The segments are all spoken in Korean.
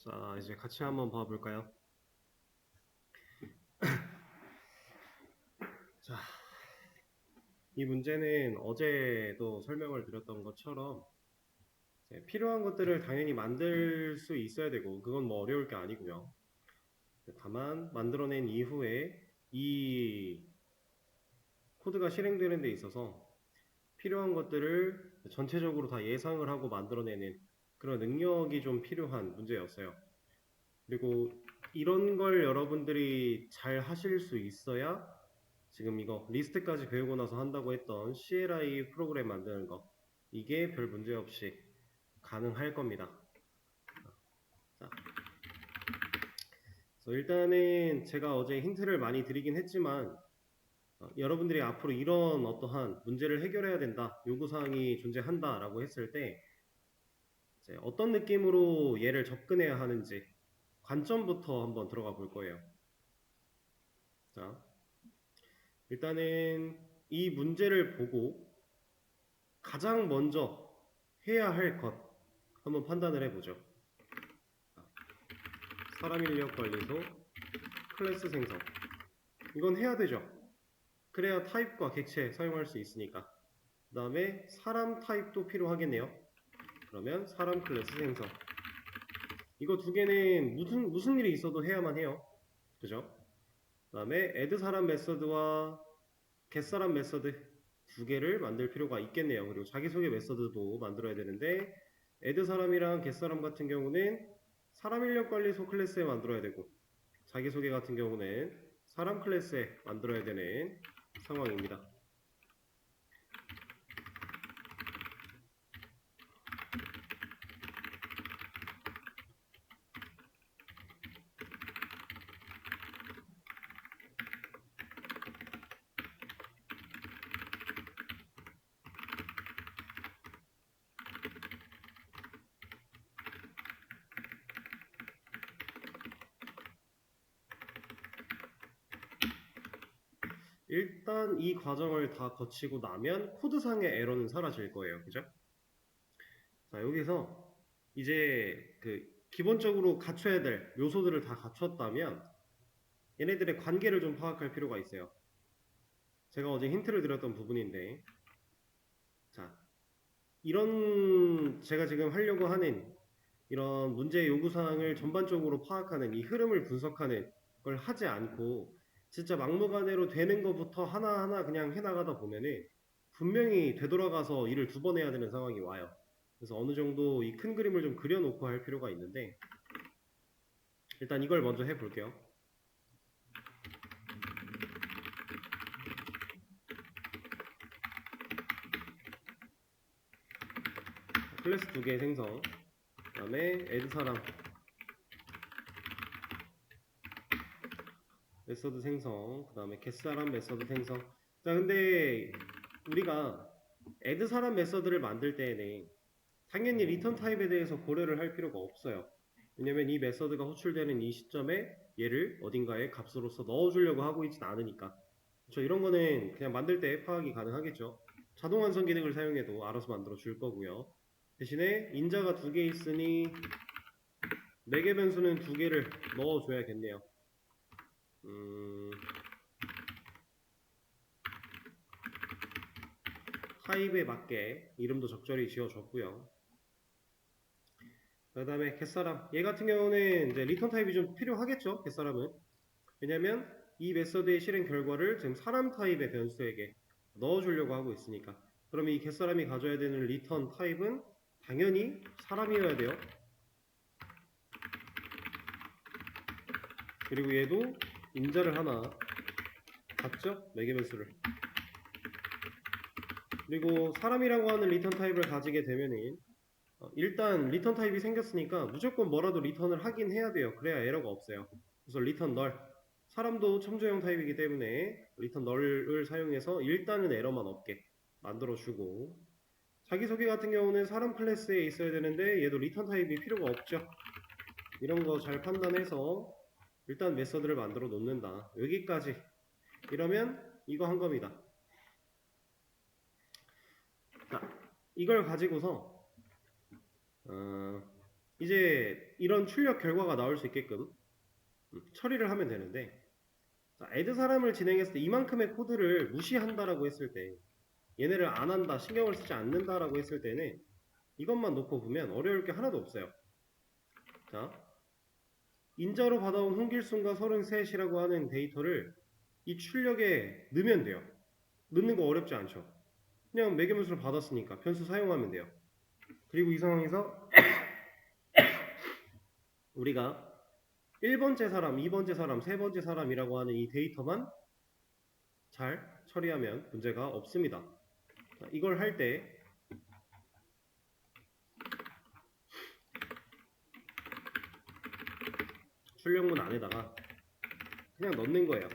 자, 이제 같이 한번 봐볼까요? 자, 이 문제는 어제도 설명을 드렸던 것처럼 이제 필요한 것들을 당연히 만들 수 있어야 되고 그건 뭐 어려울 게 아니고요. 다만 만들어낸 이후에 이 코드가 실행되는 데 있어서 필요한 것들을 전체적으로 다 예상을 하고 만들어내는 그런 능력이 좀 필요한 문제였어요. 그리고 이런 걸 여러분들이 잘 하실 수 있어야 지금 이거 리스트까지 배우고 나서 한다고 했던 CLI 프로그램 만드는 거 이게 별 문제 없이 가능할 겁니다. 자, 그래서 일단은 제가 어제 힌트를 많이 드리긴 했지만 여러분들이 앞으로 이런 어떠한 문제를 해결해야 된다, 요구사항이 존재한다 라고 했을 때 이제 어떤 느낌으로 얘를 접근해야 하는지 관점부터 한번 들어가 볼 거예요. 자, 일단은 이 문제를 보고 가장 먼저 해야 할 것 한번 판단을 해보죠. 사람 인력 관리소 클래스 생성, 이건 해야 되죠. 그래야 타입과 객체 사용할 수 있으니까. 그 다음에 사람 타입도 필요하겠네요. 그러면 사람 클래스 생성, 이거 두 개는 무슨 일이 있어도 해야만 해요. 그죠? 그 다음에 add 사람 메서드와 get 사람 메서드 두 개를 만들 필요가 있겠네요. 그리고 자기소개 메서드도 만들어야 되는데 add 사람이랑 get 사람 같은 경우는 사람 인력 관리소 클래스에 만들어야 되고 자기소개 같은 경우는 사람 클래스에 만들어야 되는 상황입니다. 일단 이 과정을 다 거치고 나면 코드상의 에러는 사라질 거예요. 그죠? 자, 여기서 이제 그 기본적으로 갖춰야 될 요소들을 다 갖췄다면 얘네들의 관계를 좀 파악할 필요가 있어요. 제가 어제 힌트를 드렸던 부분인데, 자, 이런 제가 지금 하려고 하는 이런 문제 요구사항을 전반적으로 파악하는 이 흐름을 분석하는 걸 하지 않고 진짜 막무가내로 되는 것부터 하나하나 그냥 해나가다 보면은 분명히 되돌아가서 일을 두 번 해야 되는 상황이 와요. 그래서 어느 정도 이 큰 그림을 좀 그려놓고 할 필요가 있는데 일단 이걸 먼저 해볼게요. 클래스 두 개 생성, 그 다음에 add 사람 메서드 생성, 그 다음에 get 사람 메서드 생성. 자, 근데 우리가 add 사람 메서드를 만들 때에는 당연히 리턴 타입에 대해서 고려를 할 필요가 없어요. 왜냐면 이 메서드가 호출되는 이 시점에 얘를 어딘가에 값으로서 넣어주려고 하고 있진 않으니까. 그렇죠? 이런 거는 그냥 만들 때 파악이 가능하겠죠. 자동 완성 기능을 사용해도 알아서 만들어 줄 거고요. 대신에 인자가 두 개 있으니 매개 변수는 두 개를 넣어줘야겠네요. 타입에 맞게 이름도 적절히 지어줬고요. 그 다음에 겟사람, 얘 같은 경우는 이제 리턴 타입이 좀 필요하겠죠. 겟사람은. 왜냐면 이 메서드의 실행 결과를 지금 사람 타입의 변수에게 넣어주려고 하고 있으니까. 그럼 이 겟사람이 가져야 되는 리턴 타입은 당연히 사람이어야 돼요. 그리고 얘도 인자를 하나 갖죠? 매개 변수를. 그리고 사람이라고 하는 리턴 타입을 가지게 되면은 일단 리턴 타입이 생겼으니까 무조건 뭐라도 리턴을 하긴 해야 돼요. 그래야 에러가 없어요. 그래서 리턴 널, 사람도 첨조형 타입이기 때문에 리턴 널을 사용해서 일단은 에러만 없게 만들어주고, 자기소개 같은 경우는 사람 클래스에 있어야 되는데 얘도 리턴 타입이 필요가 없죠. 이런 거 잘 판단해서 일단 메서드를 만들어 놓는다. 여기까지. 이러면 이거 한 겁니다. 자, 이걸 가지고서 이제 이런 출력 결과가 나올 수 있게끔 처리를 하면 되는데, 자, add 사람을 진행했을 때 이만큼의 코드를 무시한다라고 했을 때, 얘네를 안 한다, 신경을 쓰지 않는다라고 했을 때는 이것만 놓고 보면 어려울 게 하나도 없어요. 자, 인자로 받아온 홍길순과 33이라고 하는 데이터를 이 출력에 넣으면 돼요. 넣는 거 어렵지 않죠. 그냥 매개변수로 받았으니까 변수 사용하면 돼요. 그리고 이 상황에서 우리가 1번째 사람, 2번째 사람, 3번째 사람이라고 하는 이 데이터만 잘 처리하면 문제가 없습니다. 자, 이걸 할 때 출력문 안에다가 그냥 넣는 거예요.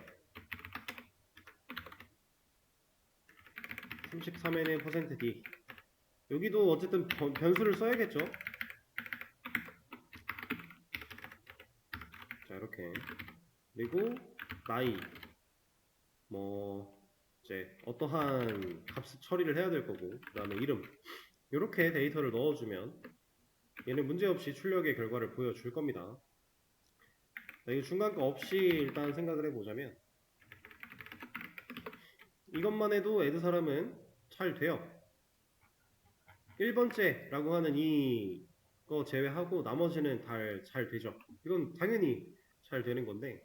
33n의 %d. 여기도 어쨌든 변수를 써야겠죠. 자, 이렇게. 그리고 나이, 뭐 이제 어떠한 값 처리를 해야 될 거고, 그 다음에 이름, 이렇게 데이터를 넣어주면 얘는 문제없이 출력의 결과를 보여줄 겁니다. 자, 이거 중간거 없이 일단 생각을 해보자면 이것만 해도 애드 사람은 잘 돼요. 1번째 라고 하는 이거 제외하고 나머지는 잘 되죠. 이건 당연히 잘 되는 건데,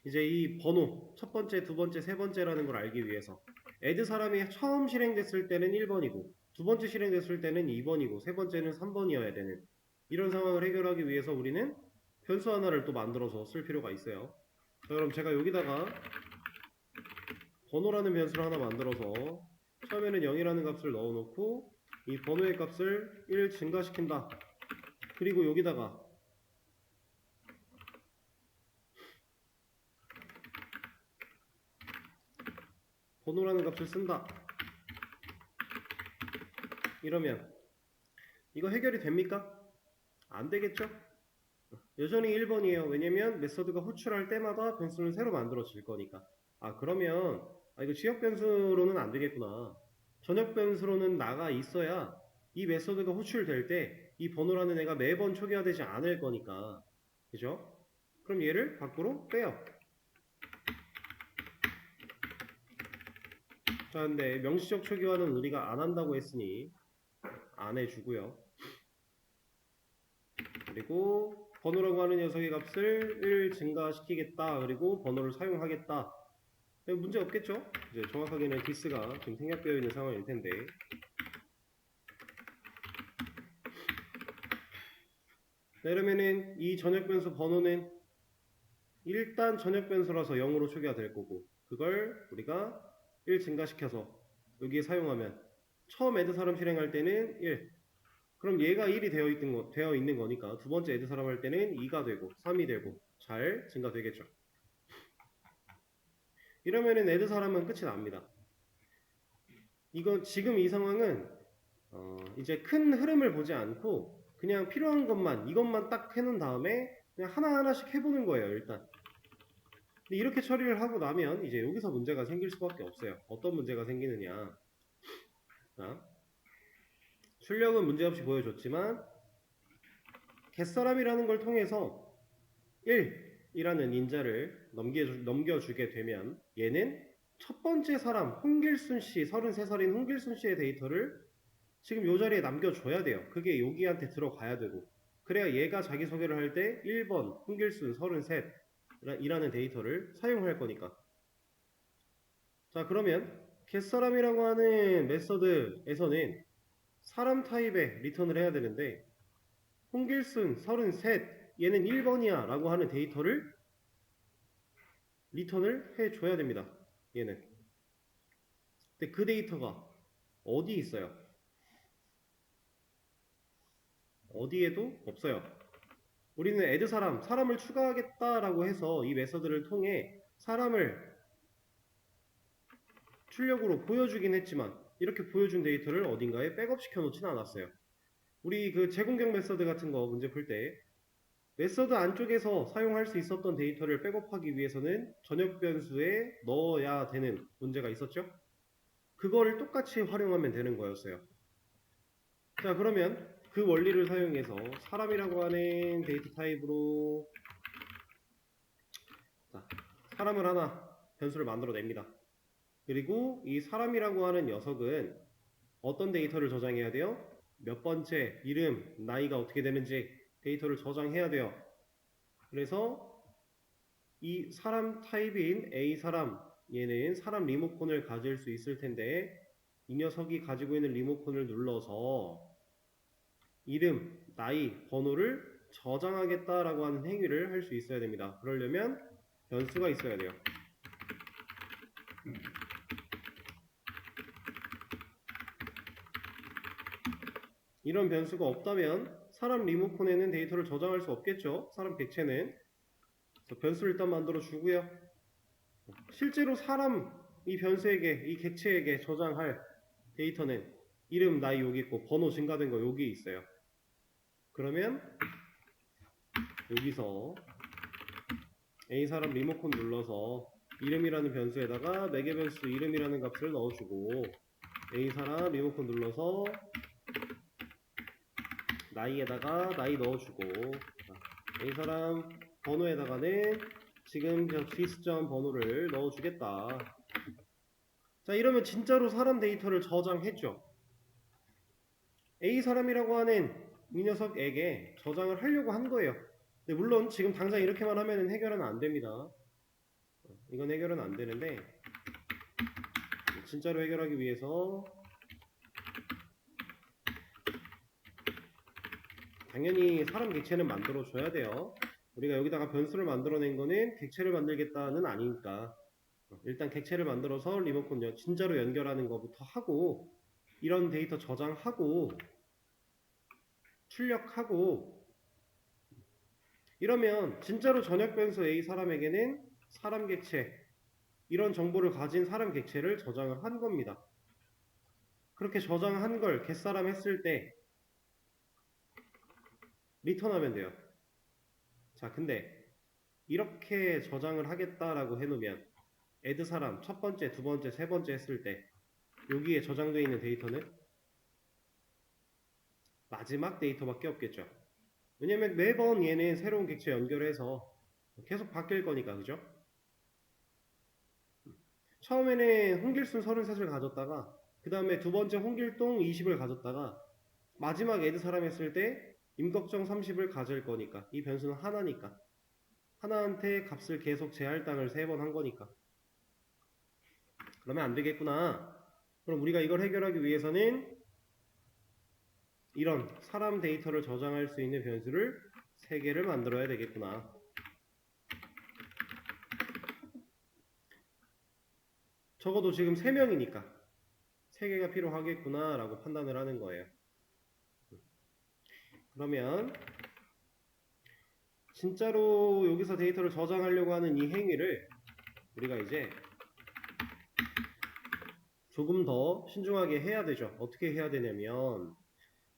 이제 이 번호 첫 번째, 두 번째, 세 번째라는 걸 알기 위해서 애드 사람이 처음 실행됐을 때는 1번이고 두 번째 실행됐을 때는 2번이고 세 번째는 3번이어야 되는 이런 상황을 해결하기 위해서 우리는 변수 하나를 또 만들어서 쓸 필요가 있어요. 자, 그럼 제가 여기다가 번호라는 변수를 하나 만들어서 처음에는 0이라는 값을 넣어놓고 이 번호의 값을 1 증가시킨다. 그리고 여기다가 번호라는 값을 쓴다. 이러면 이거 해결이 됩니까? 안 되겠죠? 여전히 1번이에요. 왜냐면 메서드가 호출할 때마다 변수를 새로 만들어질 거니까. 아, 그러면 이거 지역 변수로는 안 되겠구나. 전역 변수로는 나가 있어야 이 메서드가 호출될 때 이 번호라는 애가 매번 초기화되지 않을 거니까. 그죠? 그럼 얘를 밖으로 빼요. 자, 근데 명시적 초기화는 우리가 안 한다고 했으니 안 해주고요. 그리고 번호라고 하는 녀석의 값을 1 증가시키겠다. 그리고 번호를 사용하겠다. 문제 없겠죠? 이제 정확하게는 디스가 지금 생략되어 있는 상황일 텐데. 네, 그러면은 이 전역 변수 번호는 일단 전역 변수라서 0으로 초기화 될 거고, 그걸 우리가 1 증가시켜서 여기에 사용하면 처음 애드 사람 실행할 때는 1. 그럼 얘가 1이 되어 있는 거니까 두 번째 애드 사람 할 때는 2가 되고 3이 되고 잘 증가되겠죠. 이러면은 애드 사람은 끝이 납니다. 이건 지금 이 상황은 이제 큰 흐름을 보지 않고 그냥 필요한 것만 이것만 딱 해놓은 다음에 그냥 하나하나씩 해보는 거예요. 일단 근데 이렇게 처리를 하고 나면 이제 여기서 문제가 생길 수밖에 없어요. 어떤 문제가 생기느냐. 자, 출력은 문제없이 보여줬지만 갯사람이라는 걸 통해서 1이라는 인자를 넘겨주게 되면 얘는 첫 번째 사람 홍길순씨 33살인 홍길순씨의 데이터를 지금 이 자리에 남겨줘야 돼요. 그게 여기한테 들어가야 되고 그래야 얘가 자기소개를 할 때 1번 홍길순 33이라는 데이터를 사용할 거니까. 자, 그러면 getSa람이라고 하는 메서드에서는 사람 타입의 리턴을 해야 되는데 홍길순 33 얘는 1번이야 라고 하는 데이터를 리턴을 해줘야 됩니다. 얘는. 근데 그 데이터가 어디 있어요? 어디에도 없어요. 우리는 add 사람을 추가하겠다라고 해서 이 메서드를 통해 사람을 출력으로 보여주긴 했지만 이렇게 보여준 데이터를 어딘가에 백업 시켜놓지는 않았어요. 우리 그 제공격 메서드 같은 거 문제 풀 때 메서드 안쪽에서 사용할 수 있었던 데이터를 백업하기 위해서는 전역 변수에 넣어야 되는 문제가 있었죠? 그거를 똑같이 활용하면 되는 거였어요. 자, 그러면 그 원리를 사용해서 사람이라고 하는 데이터 타입으로 자, 사람을 하나 변수를 만들어냅니다. 그리고 이 사람이라고 하는 녀석은 어떤 데이터를 저장해야 돼요? 몇 번째, 이름, 나이가 어떻게 되는지 데이터를 저장해야 돼요. 그래서 이 사람 타입인 A 사람, 얘는 사람 리모컨을 가질 수 있을 텐데 이 녀석이 가지고 있는 리모컨을 눌러서 이름, 나이, 번호를 저장하겠다라고 하는 행위를 할 수 있어야 됩니다. 그러려면 변수가 있어야 돼요. 이런 변수가 없다면 사람 리모컨에는 데이터를 저장할 수 없겠죠. 사람 객체는. 그래서 변수를 일단 만들어 주고요. 실제로 사람 이 변수에게, 이 객체에게 저장할 데이터는 이름, 나이 여기 있고 번호 증가된 거 여기 있어요. 그러면 여기서 A 사람 리모컨 눌러서 이름이라는 변수에다가 매개 변수 이름이라는 값을 넣어주고 A 사람 리모컨 눌러서 나이에다가 나이 넣어주고 A 사람 번호에다가는 지금 시스점 번호를 넣어주겠다. 자, 이러면 진짜로 사람 데이터를 저장했죠. A 사람이라고 하는 이 녀석에게 저장을 하려고 한 거예요. 근데 물론 지금 당장 이렇게만 하면 해결은 안 됩니다. 이건 해결은 안 되는데 진짜로 해결하기 위해서 당연히 사람 객체는 만들어 줘야 돼요. 우리가 여기다가 변수를 만들어낸 거는 객체를 만들겠다는 아니니까 일단 객체를 만들어서 리모컨 진짜로 연결하는 것부터 하고 이런 데이터 저장하고 출력하고 이러면 진짜로 전역 변수 A 사람에게는 사람 객체 이런 정보를 가진 사람 객체를 저장을 한 겁니다. 그렇게 저장한 걸 get사람 했을 때 리턴하면 돼요. 자, 근데 이렇게 저장을 하겠다라고 해놓으면 add 사람 첫 번째, 두 번째, 세 번째 했을 때 여기에 저장되어 있는 데이터는 마지막 데이터밖에 없겠죠. 왜냐면 매번 얘는 새로운 객체 연결해서 계속 바뀔 거니까, 그죠? 처음에는 홍길순 33을 가졌다가 그 다음에 두 번째 홍길동 20을 가졌다가 마지막 add 사람 했을 때 임꺽정 30을 가질 거니까 이 변수는 하나니까 하나한테 값을 계속 재할당을 3번 한 거니까 그러면 안 되겠구나. 그럼 우리가 이걸 해결하기 위해서는 이런 사람 데이터를 저장할 수 있는 변수를 3개를 만들어야 되겠구나. 적어도 지금 3명이니까 3개가 필요하겠구나 라고 판단을 하는 거예요. 그러면 진짜로 여기서 데이터를 저장하려고 하는 이 행위를 우리가 이제 조금 더 신중하게 해야 되죠. 어떻게 해야 되냐면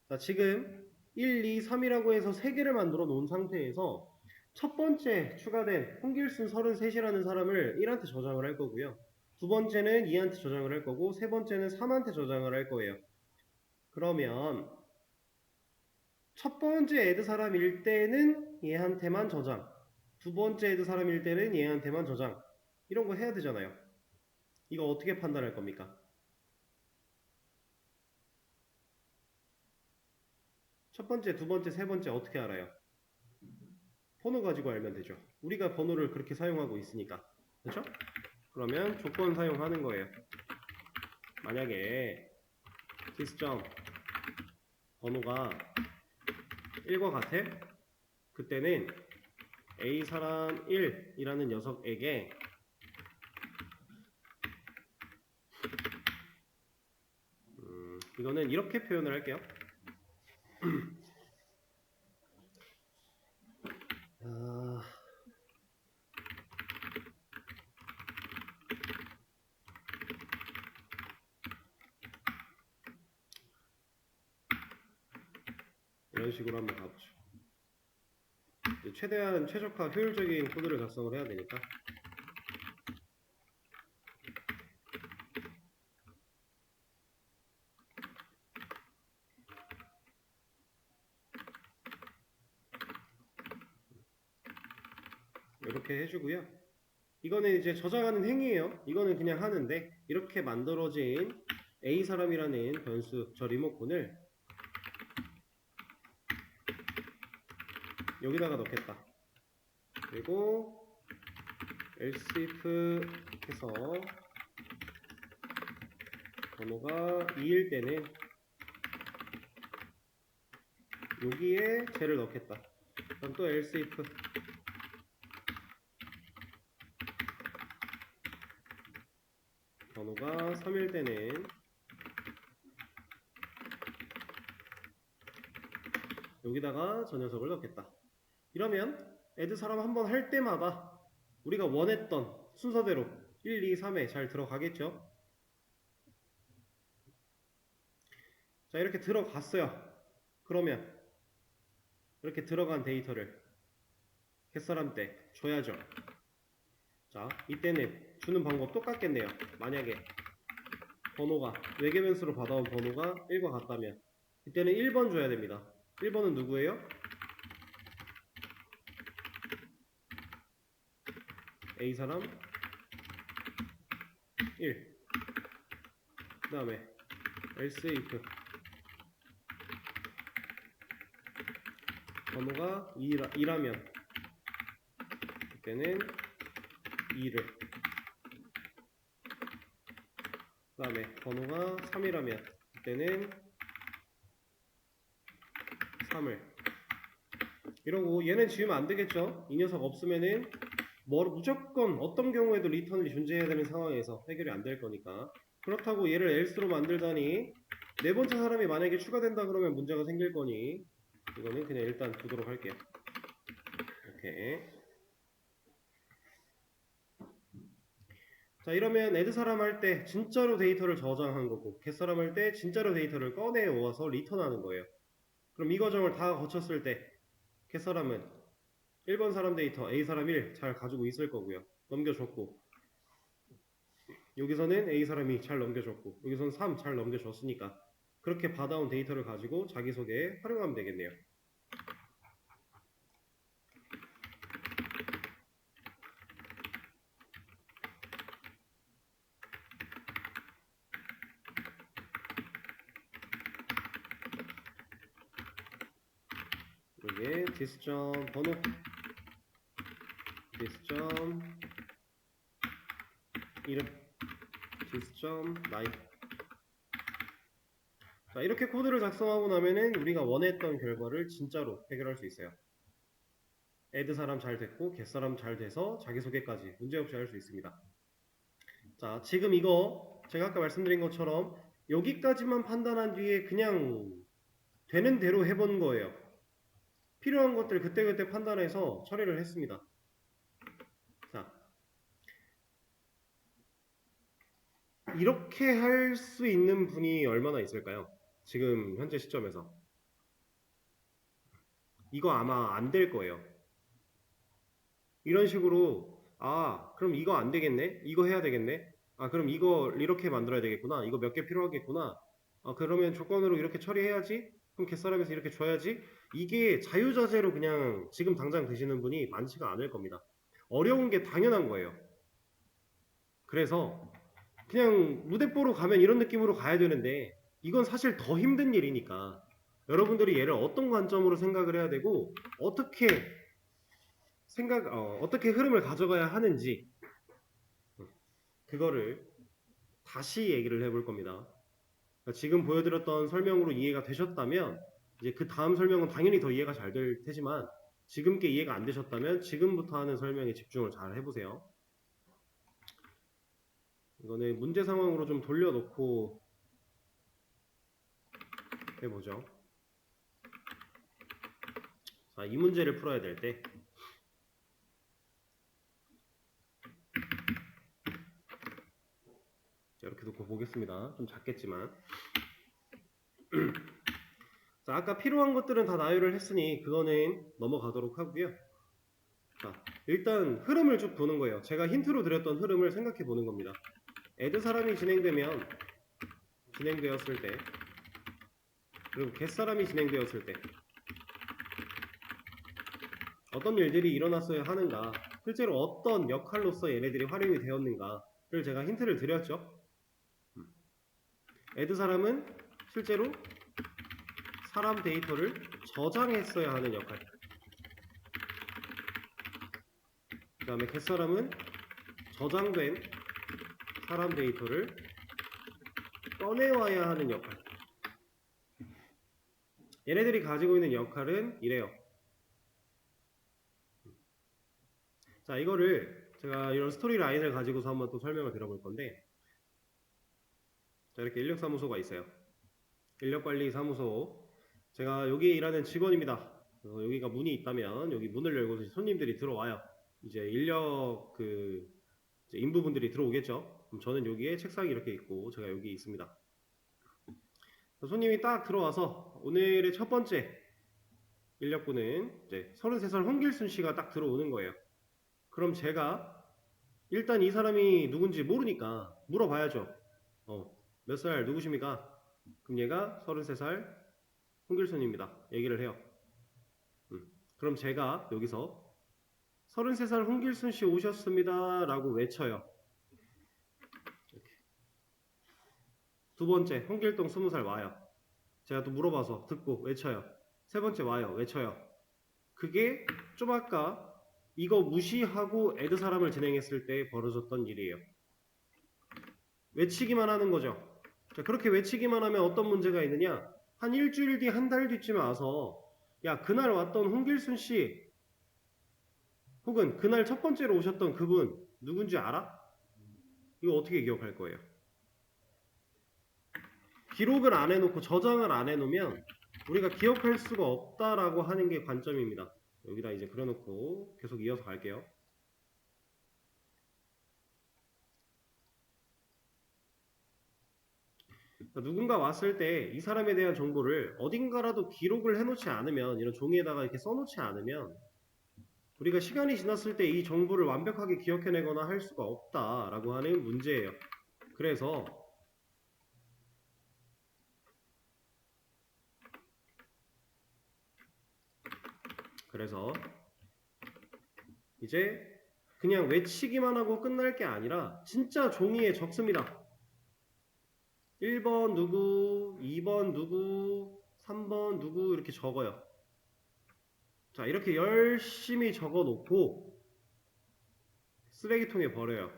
자, 지금 1, 2, 3이라고 해서 3개를 만들어 놓은 상태에서 첫 번째 추가된 홍길순 33이라는 사람을 1한테 저장을 할 거고요. 두 번째는 2한테 저장을 할 거고 세 번째는 3한테 저장을 할 거예요. 그러면 첫 번째 애드 사람일 때는 얘한테만 저장, 두 번째 애드 사람일 때는 얘한테만 저장 이런 거 해야 되잖아요. 이거 어떻게 판단할 겁니까? 첫 번째, 두 번째, 세 번째 어떻게 알아요? 번호 가지고 알면 되죠. 우리가 번호를 그렇게 사용하고 있으니까. 그렇죠? 그러면 조건 사용하는 거예요. 만약에 시스점 번호가 1과 같아? 그때는 A 사람 1이라는 녀석에게 이거는 이렇게 표현을 할게요. 이런 식으로 한번 가보죠. 최대한 최적화 효율적인 코드를 작성을 해야 되니까 이렇게 해주고요. 이거는 이제 저장하는 행위예요. 이거는 그냥 하는데 이렇게 만들어진 A사람이라는 변수, 저 리모컨을 여기다가 넣겠다. 그리고 else if 해서 번호가 2일 때는 여기에 쟤를 넣겠다. 그럼 또 else if 번호가 3일 때는 여기다가 저 녀석을 넣겠다. 이러면 add 사람 한번 할 때마다 우리가 원했던 순서대로 1, 2, 3에 잘 들어가겠죠? 자, 이렇게 들어갔어요. 그러면 이렇게 들어간 데이터를 겟사람 때 줘야죠. 자, 이때는 주는 방법 똑같겠네요. 만약에 번호가 외계변수로 받아온 번호가 1과 같다면 이때는 1번 줘야 됩니다. 1번은 누구예요? A사람 1. 그 다음에 else if 번호가 2라면 이때는 2를, 그 다음에 번호가 3이라면 이때는 3을. 이러고 얘는 지우면 안 되겠죠? 이 녀석 없으면은 무조건 어떤 경우에도 리턴이 존재해야 되는 상황에서 해결이 안 될 거니까. 그렇다고 얘를 else로 만들다니 네 번째 사람이 만약에 추가된다 그러면 문제가 생길 거니 이거는 그냥 일단 두도록 할게요. 이렇게. 자, 이러면 add 사람 할 때 진짜로 데이터를 저장한 거고 get 사람 할 때 진짜로 데이터를 꺼내 오아서 리턴하는 거예요. 그럼 이 과정을 다 거쳤을 때 get 사람은 1번 사람 데이터 A 사람 1 잘 가지고 있을 거고요. 넘겨줬고 여기서는 A 사람이 잘 넘겨줬고 여기서는 3 잘 넘겨줬으니까 그렇게 받아온 데이터를 가지고 자기소개에 활용하면 되겠네요. 여기에 디스점 번호, 디스점 이름, 디스점 나이. 자, 이렇게 코드를 작성하고 나면은 우리가 원했던 결과를 진짜로 해결할 수 있어요. add 사람 잘 됐고 get 사람 잘 돼서 자기소개까지 문제없이 할 수 있습니다. 자, 지금 이거 제가 아까 말씀드린 것처럼 여기까지만 판단한 뒤에 그냥 되는 대로 해본 거예요. 필요한 것들 그때그때 판단해서 처리를 했습니다. 자, 이렇게 할 수 있는 분이 얼마나 있을까요? 지금 현재 시점에서 이거 아마 안 될 거예요. 이런 식으로 그럼 이거 안 되겠네? 이거 해야 되겠네? 그럼 이거 이렇게 만들어야 되겠구나. 이거 몇 개 필요하겠구나. 그러면 조건으로 이렇게 처리해야지? 그럼 겟사람에서 이렇게 줘야지? 이게 자유자재로 그냥 지금 당장 되시는 분이 많지가 않을 겁니다. 어려운 게 당연한 거예요. 그래서 그냥 무대뽀로 가면 이런 느낌으로 가야 되는데 이건 사실 더 힘든 일이니까 여러분들이 얘를 어떤 관점으로 생각을 해야 되고 어떻게 어떻게 흐름을 가져가야 하는지 그거를 다시 얘기를 해볼 겁니다. 그러니까 지금 보여드렸던 설명으로 이해가 되셨다면 이제 그 다음 설명은 당연히 더 이해가 잘 될 테지만 지금 게 이해가 안 되셨다면 지금부터 하는 설명에 집중을 잘 해보세요. 이거는 문제 상황으로 좀 돌려놓고 해보죠. 자, 이 문제를 풀어야 될 때 이렇게 놓고 보겠습니다. 좀 작겠지만 자, 아까 필요한 것들은 다 나열을 했으니 그거는 넘어가도록 하고요. 자, 일단 흐름을 쭉 보는 거예요. 제가 힌트로 드렸던 흐름을 생각해 보는 겁니다. add 사람이 진행되었을 때 그리고 get 사람이 진행되었을 때 어떤 일들이 일어났어야 하는가 실제로 어떤 역할로서 얘네들이 활용이 되었는가를 제가 힌트를 드렸죠. 애드 사람은 실제로 사람 데이터를 저장했어야 하는 역할. 그 다음에 겟사람은 저장된 사람 데이터를 꺼내와야 하는 역할. 얘네들이 가지고 있는 역할은 이래요. 자, 이거를 제가 이런 스토리 라인을 가지고서 한번 또 설명을 드려볼 건데, 자, 이렇게 인력사무소가 있어요. 인력관리사무소. 제가 여기 일하는 직원입니다. 여기가 문이 있다면 여기 문을 열고 손님들이 들어와요. 이제 인력 이제 인부분들이 들어오겠죠. 그럼 저는 여기에 책상이 이렇게 있고 제가 여기 있습니다. 손님이 딱 들어와서 오늘의 첫 번째 인력분은 이제 33살 홍길순 씨가 딱 들어오는 거예요. 그럼 제가 일단 이 사람이 누군지 모르니까 물어봐야죠. 몇 살 누구십니까? 그럼 얘가 33살 홍길순입니다. 얘기를 해요. 그럼 제가 여기서 33살 홍길순 씨 오셨습니다 라고 외쳐요. 이렇게. 두 번째 홍길동 20살 와요. 제가 또 물어봐서 듣고 외쳐요. 세 번째 와요. 외쳐요. 그게 좀 아까 이거 무시하고 애드 사람을 진행했을 때 벌어졌던 일이에요. 외치기만 하는 거죠. 자, 그렇게 외치기만 하면 어떤 문제가 있느냐? 한 일주일 뒤, 한 달 뒤쯤에 와서 야, 그날 왔던 홍길순 씨 혹은 그날 첫 번째로 오셨던 그분 누군지 알아? 이거 어떻게 기억할 거예요? 기록을 안 해놓고 저장을 안 해놓으면 우리가 기억할 수가 없다라고 하는 게 관점입니다. 여기다 이제 그려놓고 계속 이어서 갈게요. 누군가 왔을 때 이 사람에 대한 정보를 어딘가라도 기록을 해놓지 않으면, 이런 종이에다가 이렇게 써놓지 않으면 우리가 시간이 지났을 때 이 정보를 완벽하게 기억해내거나 할 수가 없다라고 하는 문제예요. 그래서 이제 그냥 외치기만 하고 끝날 게 아니라 진짜 종이에 적습니다. 1번 누구, 2번 누구, 3번 누구 이렇게 적어요. 자, 이렇게 열심히 적어 놓고 쓰레기통에 버려요.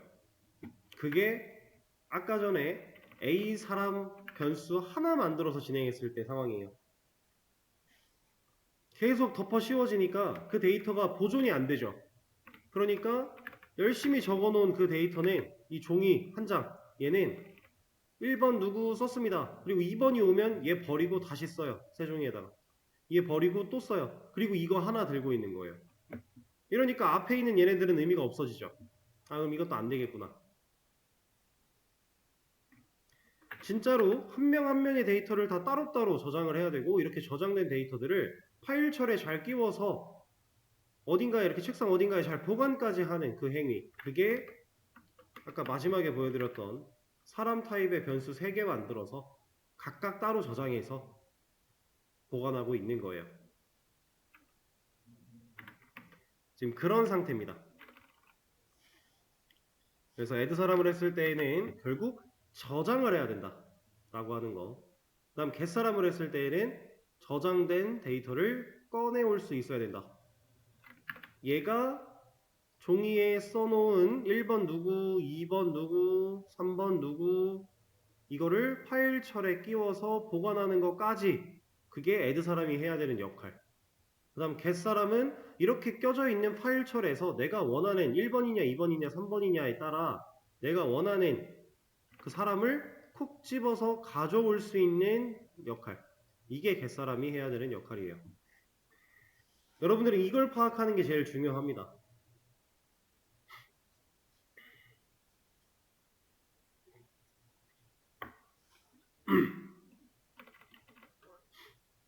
그게 아까 전에 A 사람 변수 하나 만들어서 진행했을 때 상황이에요. 계속 덮어 씌워지니까 그 데이터가 보존이 안 되죠. 그러니까 열심히 적어 놓은 그 데이터는 이 종이 한 장, 얘는 1번 누구 썼습니다. 그리고 2번이 오면 얘 버리고 다시 써요. 새 종이에다가. 얘 버리고 또 써요. 그리고 이거 하나 들고 있는 거예요. 이러니까 앞에 있는 얘네들은 의미가 없어지죠. 아, 그럼 이것도 안 되겠구나. 진짜로 한 명 한 명의 데이터를 다 따로따로 저장을 해야 되고, 이렇게 저장된 데이터들을 파일철에 잘 끼워서 어딘가에, 이렇게 책상 어딘가에 잘 보관까지 하는 그 행위, 그게 아까 마지막에 보여드렸던 사람 타입의 변수 3개 만들어서 각각 따로 저장해서 보관하고 있는 거예요. 지금 그런 상태입니다. 그래서 애드 사람을 했을 때에는 결국 저장을 해야 된다 라고 하는 거. 그 다음 겟 사람을 했을 때에는 저장된 데이터를 꺼내올 수 있어야 된다. 얘가 종이에 써놓은 1번 누구, 2번 누구, 3번 누구, 이거를 파일철에 끼워서 보관하는 것까지, 그게 애드 사람이 해야 되는 역할. 그 다음 겟 사람은 이렇게 껴져 있는 파일철에서 내가 원하는 1번이냐 2번이냐 3번이냐에 따라 내가 원하는 그 사람을 콕 집어서 가져올 수 있는 역할, 이게 겟 사람이 해야 되는 역할이에요. 여러분들이 이걸 파악하는 게 제일 중요합니다.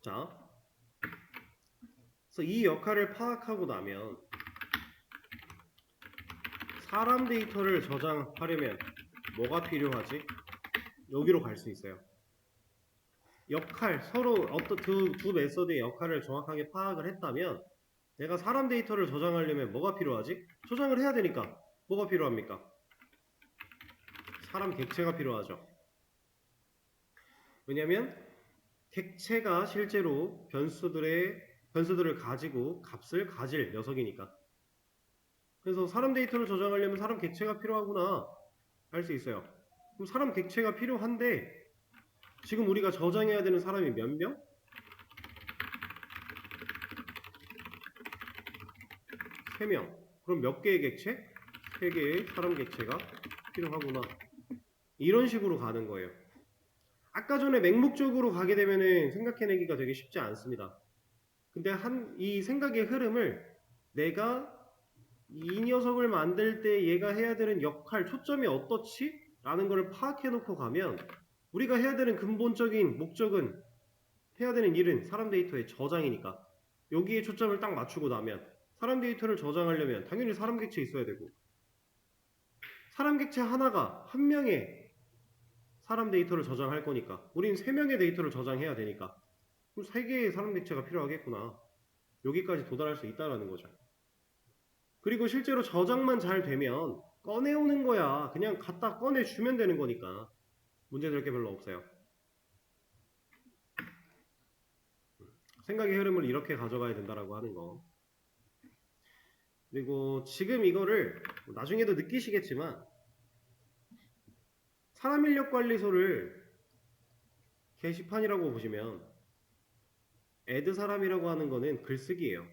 자, 그래서 이 역할을 파악하고 나면 사람 데이터를 저장하려면 뭐가 필요하지? 여기로 갈 수 있어요. 역할, 서로 어떤 두 메서드의 역할을 정확하게 파악을 했다면 내가 사람 데이터를 저장하려면 뭐가 필요하지? 저장을 해야 되니까 뭐가 필요합니까? 사람 객체가 필요하죠. 왜냐면 객체가 실제로 변수들을 가지고 값을 가질 녀석이니까. 그래서 사람 데이터를 저장하려면 사람 객체가 필요하구나 알 수 있어요. 그럼 사람 객체가 필요한데 지금 우리가 저장해야 되는 사람이 몇 명? 3명. 그럼 몇 개의 객체? 3개의 사람 객체가 필요하구나. 이런 식으로 가는 거예요. 아까 전에 맹목적으로 가게 되면은 생각해내기가 되게 쉽지 않습니다. 근데 이 생각의 흐름을 내가 이 녀석을 만들 때 얘가 해야 되는 역할, 초점이 어떻지? 라는 걸 파악해 놓고 가면 우리가 해야 되는 근본적인 목적은 해야 되는 일은 사람 데이터의 저장이니까 여기에 초점을 딱 맞추고 나면 사람 데이터를 저장하려면 당연히 사람 객체 있어야 되고 사람 객체 하나가 한 명의 사람 데이터를 저장할 거니까 우린 3명의 데이터를 저장해야 되니까 그럼 3개의 사람 객체가 필요하겠구나. 여기까지 도달할 수 있다는 거죠. 그리고 실제로 저장만 잘 되면 꺼내오는 거야. 그냥 갖다 꺼내주면 되는 거니까 문제될 게 별로 없어요. 생각의 흐름을 이렇게 가져가야 된다라고 하는 거. 그리고 지금 이거를 나중에도 느끼시겠지만 사람인력관리소를 게시판이라고 보시면 애드 사람이라고 하는 거는 글쓰기예요.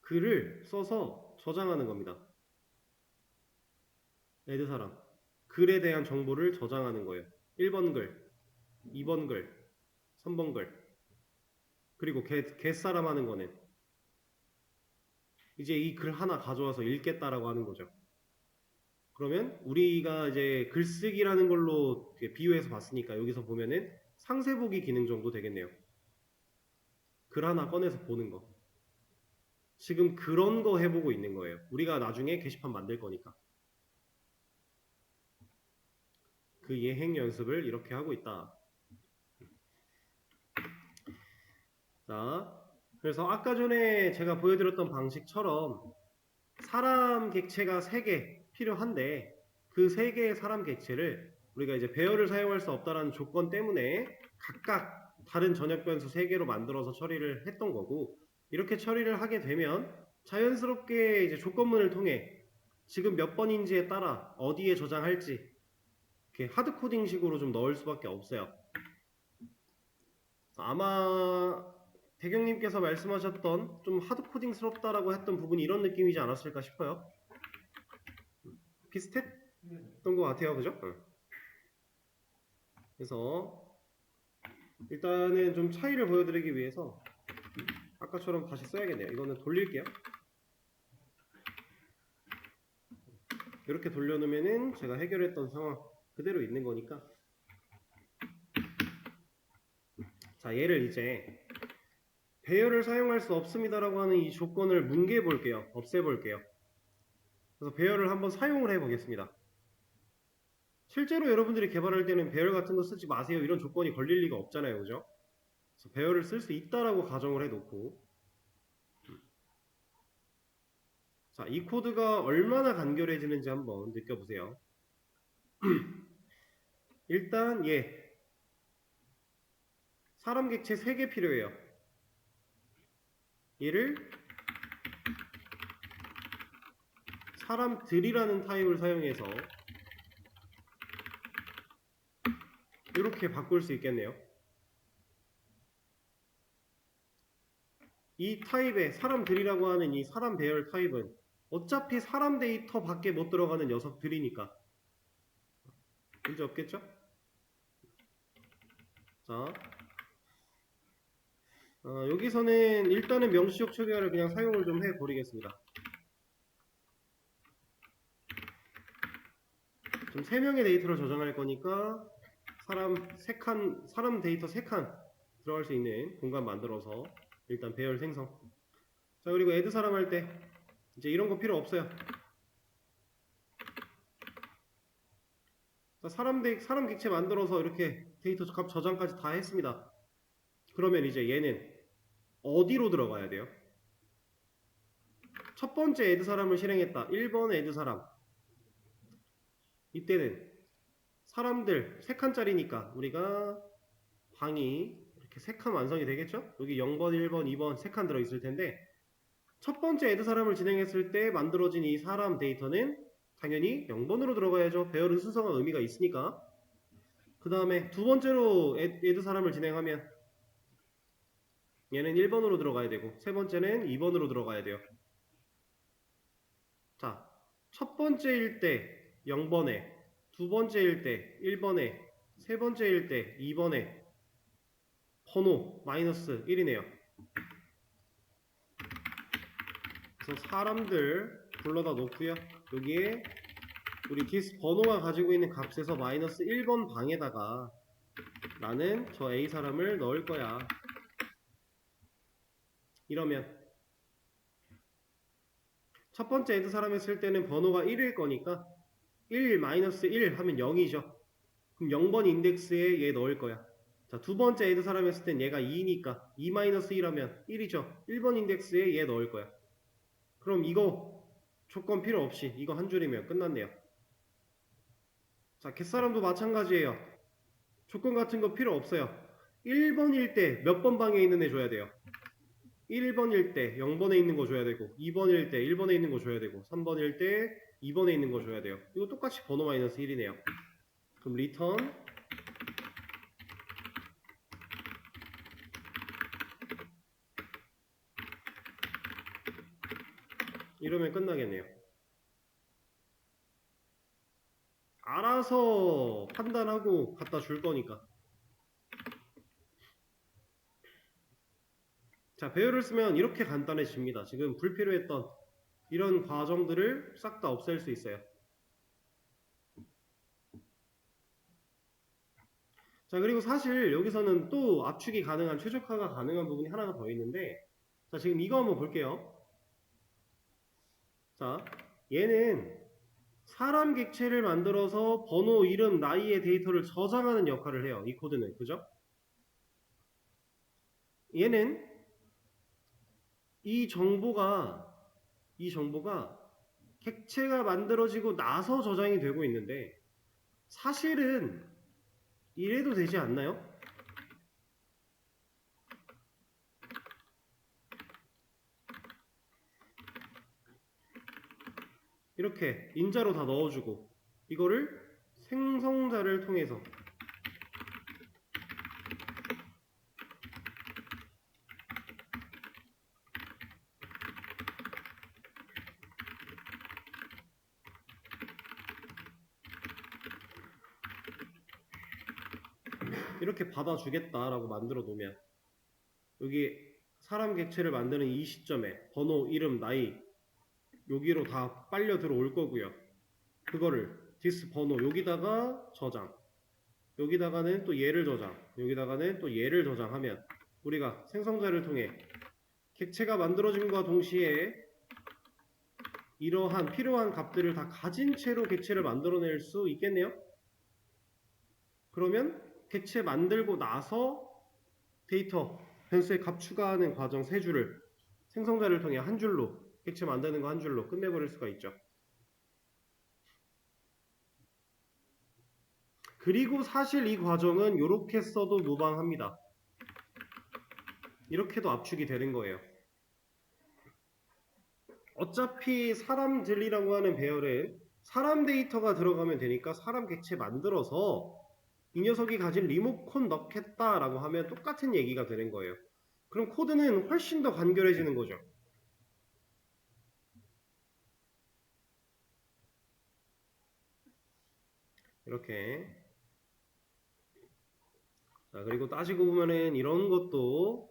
글을 써서 저장하는 겁니다. 애드 사람. 글에 대한 정보를 저장하는 거예요. 1번 글, 2번 글, 3번 글. 그리고 겟사람 하는 거는 이제 이 글 하나 가져와서 읽겠다라고 하는 거죠. 그러면 우리가 이제 글쓰기라는 걸로 비유해서 봤으니까 여기서 보면은 상세보기 기능 정도 되겠네요. 글 하나 꺼내서 보는 거. 지금 그런 거 해보고 있는 거예요. 우리가 나중에 게시판 만들 거니까. 그 예행 연습을 이렇게 하고 있다. 자, 그래서 아까 전에 제가 보여드렸던 방식처럼 사람 객체가 3개 필요한데 그 3개의 사람 객체를 우리가 이제 배열을 사용할 수 없다는 조건 때문에 각각 다른 전역 변수 3개로 만들어서 처리를 했던 거고 이렇게 처리를 하게 되면 자연스럽게 이제 조건문을 통해 지금 몇 번인지에 따라 어디에 저장할지 이렇게 하드코딩 식으로 좀 넣을 수밖에 없어요. 아마 대경님께서 말씀하셨던 좀 하드코딩스럽다라고 했던 부분이 이런 느낌이지 않았을까 싶어요. 비슷했던 것 같아요. 그죠? 그래서 일단은 좀 차이를 보여드리기 위해서 아까처럼 다시 써야겠네요. 이거는 돌릴게요. 이렇게 돌려놓으면은 제가 해결했던 상황 그대로 있는 거니까. 자, 얘를 이제 배열을 사용할 수 없습니다라고 하는 이 조건을 뭉개 볼게요. 없애 볼게요. 그래서 배열을 한번 사용을 해 보겠습니다. 실제로 여러분들이 개발할 때는 배열 같은 거 쓰지 마세요. 이런 조건이 걸릴 리가 없잖아요. 그죠? 그래서 배열을 쓸 수 있다라고 가정을 해놓고 자, 이 코드가 얼마나 간결해지는지 한번 느껴보세요. 일단 사람 객체 3개 필요해요. 얘를 사람들이라는 타입을 사용해서 이렇게 바꿀 수 있겠네요. 이 타입의 사람들이라고 하는 이 사람 배열 타입은 어차피 사람 데이터 밖에 못 들어가는 녀석들이니까 문제 없겠죠? 자, 여기서는 일단은 명시적 초기화를 그냥 사용을 좀 해버리겠습니다. 좀 3명의 데이터를 저장할 거니까 사람 데이터 3칸 들어갈 수 있는 공간 만들어서 일단 배열 생성. 자, 그리고 애드 사람 할 때 이제 이런 거 필요 없어요. 자, 사람 객체 만들어서 이렇게 데이터 값 저장까지 다 했습니다. 그러면 이제 얘는 어디로 들어가야 돼요? 첫 번째 애드 사람을 실행했다. 1번의 애드 사람. 이때는 사람들 3칸짜리니까 우리가 방이 이렇게 3칸 완성이 되겠죠? 여기 0번, 1번, 2번 3칸 들어있을 텐데 첫 번째 애드 사람을 진행했을 때 만들어진 이 사람 데이터는 당연히 0번으로 들어가야죠. 배열은 순서가 의미가 있으니까. 그 다음에 두 번째로 애드 사람을 진행하면 얘는 1번으로 들어가야 되고 세 번째는 2번으로 들어가야 돼요. 자, 첫 번째일 때 0번에, 두 번째일 때 1번에, 세 번째일 때 2번에 번호 마이너스 1이네요. 그래서 사람들 불러다 놓고요. 여기에 우리 디스 번호가 가지고 있는 값에서 마이너스 1번 방에다가 나는 저 A 사람을 넣을 거야. 이러면 첫 번째 애드 사람 했을 때는 번호가 1일 거니까 1 마이너스 1 하면 0이죠. 그럼 0번 인덱스에 얘 넣을 거야. 자, 두 번째 애드 사람 했을 땐 얘가 2니까 2 마이너스 1 하면 1이죠. 1번 인덱스에 얘 넣을 거야. 그럼 이거 조건 필요 없이 이거 한 줄이면 끝났네요. 자, 갯사람도 마찬가지예요. 조건 같은 거 필요 없어요. 1번일 때 몇 번 방에 있는 애 줘야 돼요. 1번일 때 0번에 있는 거 줘야 되고 2번일 때 1번에 있는 거 줘야 되고 3번일 때 2번에 있는 거 줘야 돼요. 이거 똑같이 번호 마이너스 1이네요. 그럼 리턴 이러면 끝나겠네요. 알아서 판단하고 갖다 줄 거니까. 자, 배열을 쓰면 이렇게 간단해집니다. 지금 불필요했던 이런 과정들을 싹 다 없앨 수 있어요. 자, 그리고 사실 여기서는 또 압축이 가능한, 최적화가 가능한 부분이 하나가 더 있는데, 자, 지금 이거 한번 볼게요. 자, 얘는 사람 객체를 만들어서 번호, 이름, 나이의 데이터를 저장하는 역할을 해요. 이 코드는. 그죠? 얘는 이 정보가 객체가 만들어지고 나서 저장이 되고 있는데 사실은 이래도 되지 않나요? 이렇게 인자로 다 넣어주고 이거를 생성자를 통해서 이렇게 받아주겠다라고 만들어 놓으면 여기 사람 객체를 만드는 이 시점에 번호, 이름, 나이 여기로 다 빨려 들어올 거고요. 그거를 디스 번호 여기다가 저장, 여기다가는 또 얘를 저장, 여기다가는 또 얘를 저장하면 우리가 생성자를 통해 객체가 만들어짐과 동시에 이러한 필요한 값들을 다 가진 채로 객체를 만들어낼 수 있겠네요. 그러면 객체 만들고 나서 데이터 변수에 값 추가하는 과정 3줄을 생성자를 통해 한 줄로 객체 만드는 거 한 줄로 끝내버릴 수가 있죠. 그리고 사실 이 과정은 이렇게 써도 무방합니다. 이렇게도 압축이 되는 거예요. 어차피 사람들이라고 하는 배열은 사람 데이터가 들어가면 되니까 사람 객체 만들어서 이 녀석이 가진 리모컨 넣겠다라고 하면 똑같은 얘기가 되는 거예요. 그럼 코드는 훨씬 더 간결해지는 거죠. 이렇게. 자, 그리고 따지고 보면은 이런 것도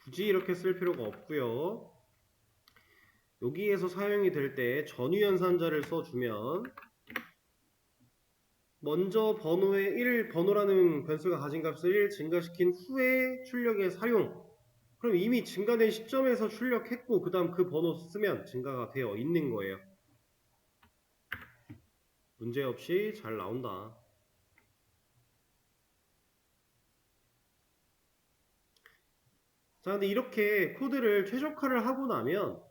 굳이 이렇게 쓸 필요가 없고요. 여기에서 사용이 될 때 전위연산자를 써주면 먼저 번호의 1, 번호라는 변수가 가진 값을 1 증가시킨 후에 출력의 사용. 그럼 이미 증가된 시점에서 출력했고 그 다음 그 번호 쓰면 증가가 되어 있는 거예요. 문제없이 잘 나온다. 자, 근데 이렇게 코드를 최적화를 하고 나면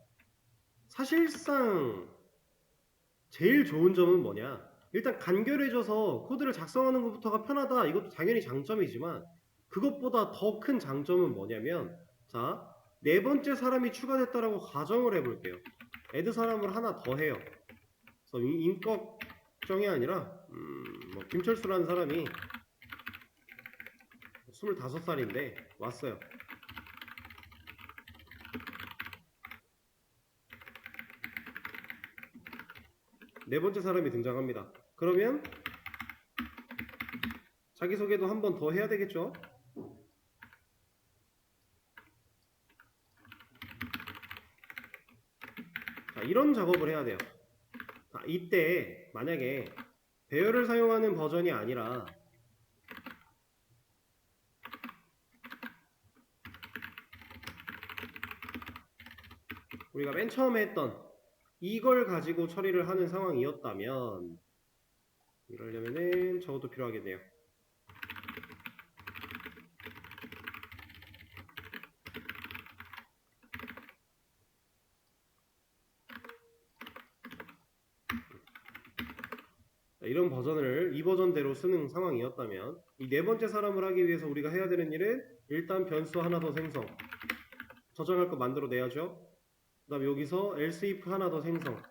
사실상 제일 좋은 점은 뭐냐? 일단 간결해져서 코드를 작성하는 것부터가 편하다. 이것도 당연히 장점이지만 그것보다 더 큰 장점은 뭐냐면, 자, 네 번째 사람이 추가됐다라고 가정을 해볼게요. 애드 사람을 하나 더 해요. 그래서 임꺽정이 아니라 뭐 김철수라는 사람이 25살인데 왔어요. 네 번째 사람이 등장합니다. 그러면 자기소개도 한 번 더 해야 되겠죠? 자, 이런 작업을 해야 돼요. 자, 이때 만약에 배열을 사용하는 버전이 아니라 우리가 맨 처음에 했던 이걸 가지고 처리를 하는 상황이었다면, 이러려면은 저것도 필요하겠네요. 이런 버전을 이 버전대로 쓰는 상황이었다면, 이 네 번째 사람을 하기 위해서 우리가 해야 되는 일은 일단 변수 하나 더 생성, 저장할 거 만들어내야죠. 그 다음에 여기서 else if 하나 더 생성,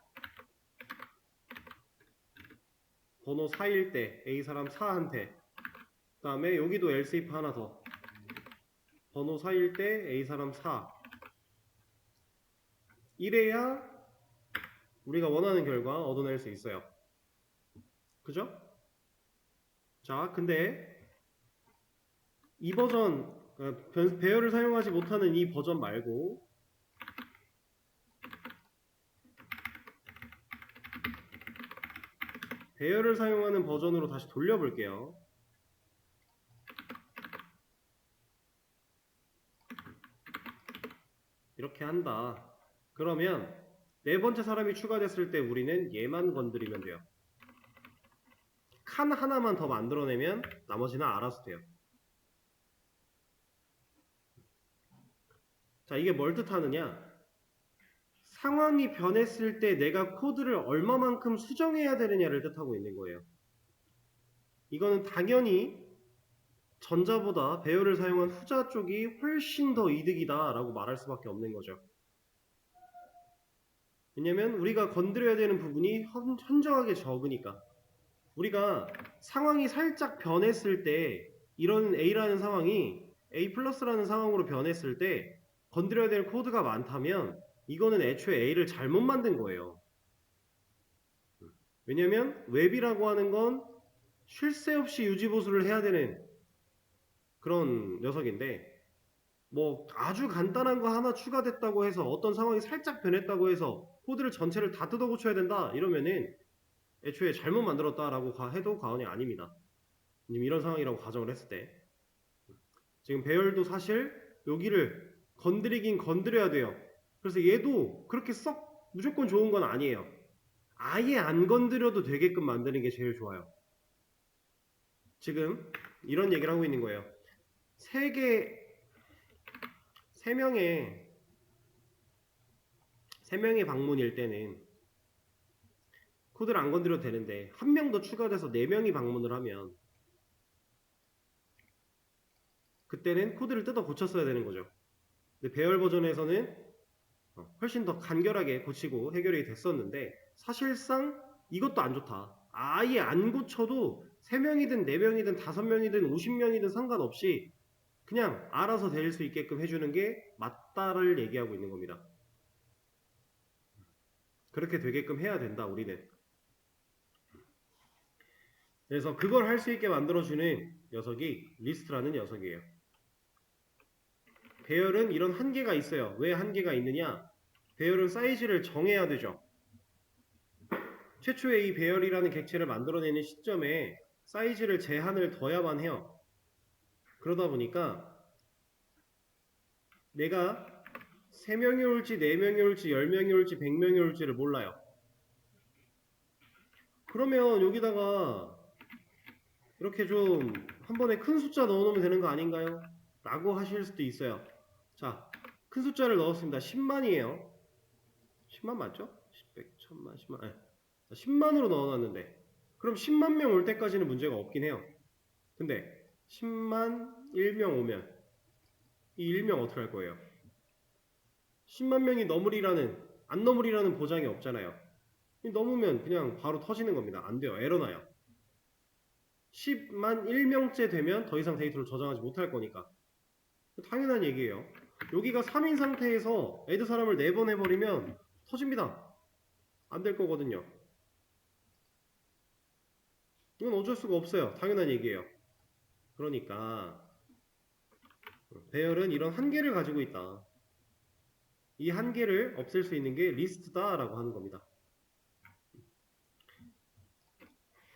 번호 4일 때 A 사람 4한테, 그 다음에 여기도 else if 하나 더, 번호 4일 때 A 사람 4. 이래야 우리가 원하는 결과 얻어낼 수 있어요. 그죠? 자, 근데 이 버전, 배열을 사용하지 못하는 이 버전 말고 배열을 사용하는 버전으로 다시 돌려볼게요. 이렇게 한다. 그러면 네 번째 사람이 추가됐을 때 우리는 얘만 건드리면 돼요. 칸 하나만 더 만들어내면 나머지는 알아서 돼요. 자, 이게 뭘 뜻하느냐? 상황이 변했을 때 내가 코드를 얼마만큼 수정해야 되느냐를 뜻하고 있는 거예요. 이거는 당연히 전자보다 배열을 사용한 후자 쪽이 훨씬 더 이득이다 라고 말할 수밖에 없는 거죠. 왜냐면 우리가 건드려야 되는 부분이 현저하게 적으니까. 우리가 상황이 살짝 변했을 때, 이런 A라는 상황이 A 플러스라는 상황으로 변했을 때 건드려야 될 코드가 많다면 이거는 애초에 A를 잘못 만든 거예요. 왜냐면 웹이라고 하는 건 쉴 새 없이 유지보수를 해야 되는 그런 녀석인데, 뭐 아주 간단한 거 하나 추가됐다고 해서, 어떤 상황이 살짝 변했다고 해서 코드를 전체를 다 뜯어 고쳐야 된다 이러면은 애초에 잘못 만들었다라고 해도 과언이 아닙니다. 이런 상황이라고 가정을 했을 때, 지금 배열도 사실 여기를 건드리긴 건드려야 돼요. 그래서 얘도 그렇게 썩 무조건 좋은 건 아니에요. 아예 안 건드려도 되게끔 만드는 게 제일 좋아요. 지금 이런 얘기를 하고 있는 거예요. 세 명의 방문일 때는 코드를 안 건드려도 되는데, 한 명 더 추가돼서 4명이 방문을 하면 그때는 코드를 뜯어 고쳤어야 되는 거죠. 근데 배열 버전에서는 훨씬 더 간결하게 고치고 해결이 됐었는데, 사실상 이것도 안 좋다. 아예 안 고쳐도 3명이든 4명이든 5명이든 50명이든 상관없이 그냥 알아서 될 수 있게끔 해주는 게 맞다를 얘기하고 있는 겁니다. 그렇게 되게끔 해야 된다, 우리는. 그래서 그걸 할 수 있게 만들어주는 녀석이 리스트라는 녀석이에요. 배열은 이런 한계가 있어요. 왜 한계가 있느냐? 배열은 사이즈를 정해야 되죠. 최초에 이 배열이라는 객체를 만들어내는 시점에 사이즈를 제한을 둬야만 해요. 그러다 보니까 내가 3명이 올지 4명이 올지 10명이 올지 100명이 올지를 몰라요. 그러면 여기다가 이렇게 좀 한 번에 큰 숫자 넣어놓으면 되는 거 아닌가요? 라고 하실 수도 있어요. 자, 큰 숫자를 넣었습니다. 10만이에요. 10만 맞죠? 10, 100, 1000만, 10만. 네. 10만으로 넣어놨는데 그럼 10만 명 올 때까지는 문제가 없긴 해요. 근데 10만 1명 오면 이 1명 어떻게 할 거예요? 10만 명이 안 넘으리라는 보장이 없잖아요. 넘으면 그냥 바로 터지는 겁니다. 안 돼요. 에러 나요. 10만 1명째 되면 더 이상 데이터를 저장하지 못할 거니까. 당연한 얘기예요. 여기가 3인 상태에서 애드 사람을 4번 해버리면 터집니다. 안 될 거거든요. 이건 어쩔 수가 없어요. 당연한 얘기예요. 그러니까 배열은 이런 한계를 가지고 있다. 이 한계를 없앨 수 있는 게 리스트다 라고 하는 겁니다.